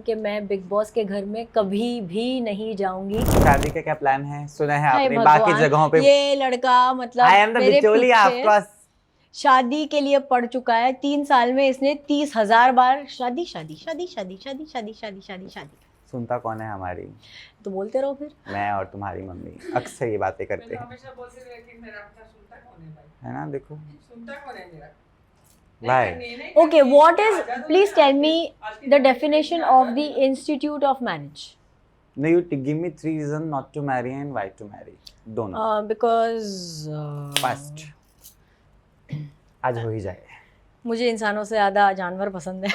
कि मैं big boss के घर में कभी भी नहीं जाऊंगी। शादी का क्या प्लान है? सुना है हाय आपने भगवान, बाकी जगहों पे ये लड़का मतलब आई एम द मेरे बिचौलिया पीछे ऑफ कोर्स। शादी के लिए पड़ चुका है। 3 साल में इसने 30,000 बार शादी शादी शादी शादी शादी शादी शादी शादी शादी। सुनता कौन है हमारी? तो बोलते रहो फिर। मैं और तुम्हारी मम्मी अक्सर ये बातें करते हैं, हमेशा बोलते रहे कि मेरा बच्चा सुनता कौन है भाई, है ना? देखो सुनता कौन है मेरा। भाई, Okay, what is, please tell me the definition of the Institute of Marriage. no, you give me 3 reasons not to marry and why to marry. दोनों Because फर्स्ट आज हो ही जाए। मुझे इंसानों से ज़्यादा जानवर पसंद है।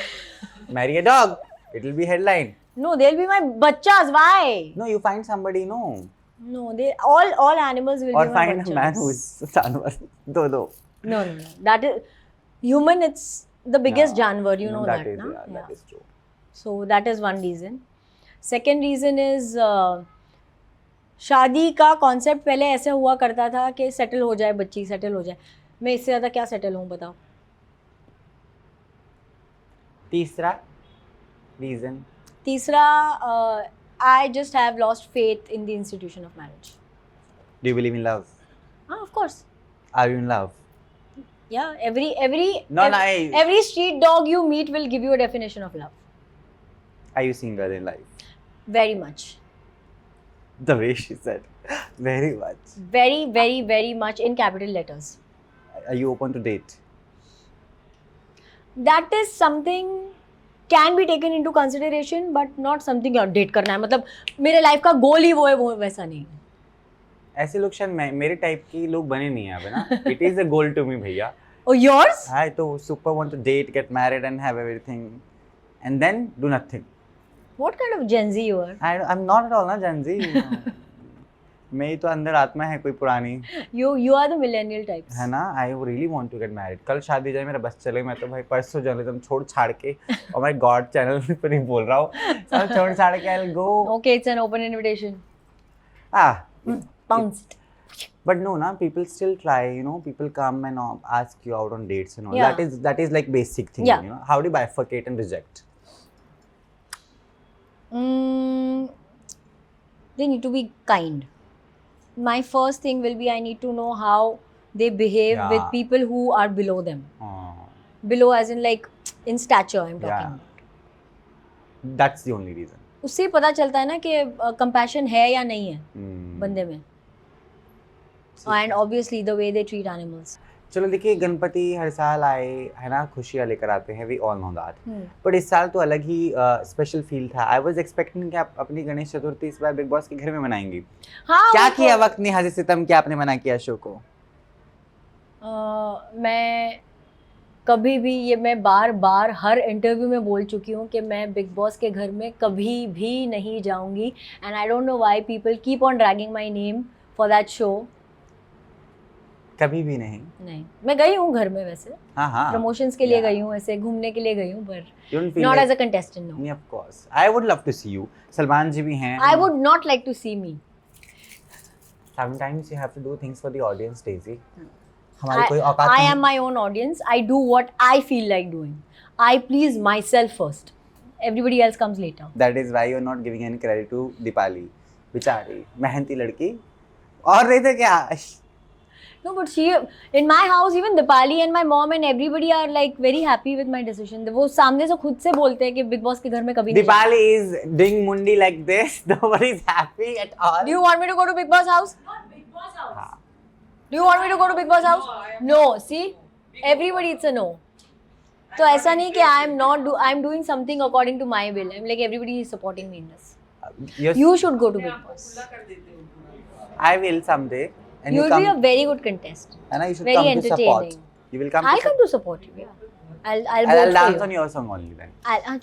Marry a dog, it will be headline. No, they'll be my bachas. Why? No, you find somebody, no, No, they all animals will or be my find bachas. a man who is जानवर। दो No. That is human. It's the biggest No, जानवर. You no, know that that, is, na? yeah, that is true. So that is one reason. Second reason is शादी का concept पहले ऐसे हुआ करता था कि सेटल हो जाए, बच्ची सेटल हो जाए। मैं इससे ज़्यादा क्या सेटल हूँ बताओ? तीसरा reason, I just have lost faith in the institution of marriage. do you believe in love? Of course. Are you in love? Yeah, No, every street dog you meet will give you a definition of love. Are you single in life? Very much. The way she said, very much. Very, very, very much in capital letters. Are you open to date? That is something can be taken into consideration, but not something यार date करना है, मतलब मेरे life का गोल ही वो है, वो वैसा नहीं है। ऐसे लोग शायद मेरे टाइप के लोग बने नहीं है ना। It is a goal to me भैया। Oh, yours? I तो super want to date, get married and have everything, and then do nothing. What kind of Gen Z you are? I'm not at all ना Gen Z। मेरी तो अंदर आत्मा है कोई पुरानी, You are the millennial types. है ना। I really want to get married। कल शादी जाए, मेरा बस चले, मैं तो भाई परसों जर्नलिज्म छोड़ छाड़ के, और मैं गॉड चैनल पर नहीं बोल रहा हूँ, सब छोड़ छाड़ के I'll go। Okay, it's an open invitation. Bounced. But no, na, people still try, you know, people come and ask you out on dates and all. Yeah. That is like basic thing, Yeah. you know. How do you bifurcate and reject? They need to be kind. My first thing will be I need to know how they behave Yeah. with people who are below them. Oh, Below as in like in stature I'm talking Yeah. about. that's the only reason. उससे ही पता चलता है ना कि compassion है या नहीं है बंदे में. And obviously the way they treat animals. चलो देखिए, गणपति हर साल आए, है ना, खुशियाँ लेकर आते हैं, we all know that. But इस साल तो अलग ही स्पेशल फील था। आई वाज एक्सपेक्टिंग कि आप अपनी गणेश चतुर्थी इस बार बिग बॉस के घर में मनाएंगी। हाँ, क्या किया वक्त ने हज़े सितम, क्या आपने मना किया शो को? मैं कभी भी, ये मैं बार बार हर इंटरव्यू में बोल चुकी हूँ कि मैं बिग बॉस के घर में कभी भी नहीं जाऊँगी। And I don't know why people keep on dragging my name for that show. कभी भी नहीं। मैं गई हूँ घर में वैसे, हाँ प्रमोशंस के लिए Yeah. गई हूँ, ऐसे घूमने के लिए गई हूँ, पर You don't feel not like- as a contestant. No, Of course, I would love to see you. Salman ji भी हैं। I would not like to see me. Sometimes you have to do things for the audience, Daisy. हमारी कोई औकात I नहीं। am my own audience. I do what I feel like doing. I please myself first. Everybody else comes later. That is why you're not giving any credit to Dipali, बेचारी मेहनती लड़की। और नहीं तो क्या? No, but she, in my house, even Dipali and my mom and everybody are like very happy with my decision. वो सामने से खुद से बोलते हैं कि बिग बॉस के घर में कभी नहीं जाना। Dipali is doing mundi like this. Nobody is happy at all. Do you want me to go to Big Boss house? Not Big Boss house. हाँ। Do you want me to go to Big Boss house? No, I am No. not. See, Big everybody it's a no. तो ऐसा नहीं कि I'm doing something according to my will. I'm like everybody is supporting me in this. You should go to मैं Big आपको Boss. खुला कर देती हूँ पूरा। I will someday. And You'll be a very good contestant. And you should very come to support. entertaining. You will come. I'll to come to support you. Yeah. I'll vote I'll for dance you. on your song only then.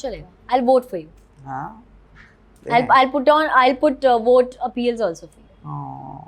चलेगा. I'll vote for you. हाँ. I'll put vote appeals also for you. Oh.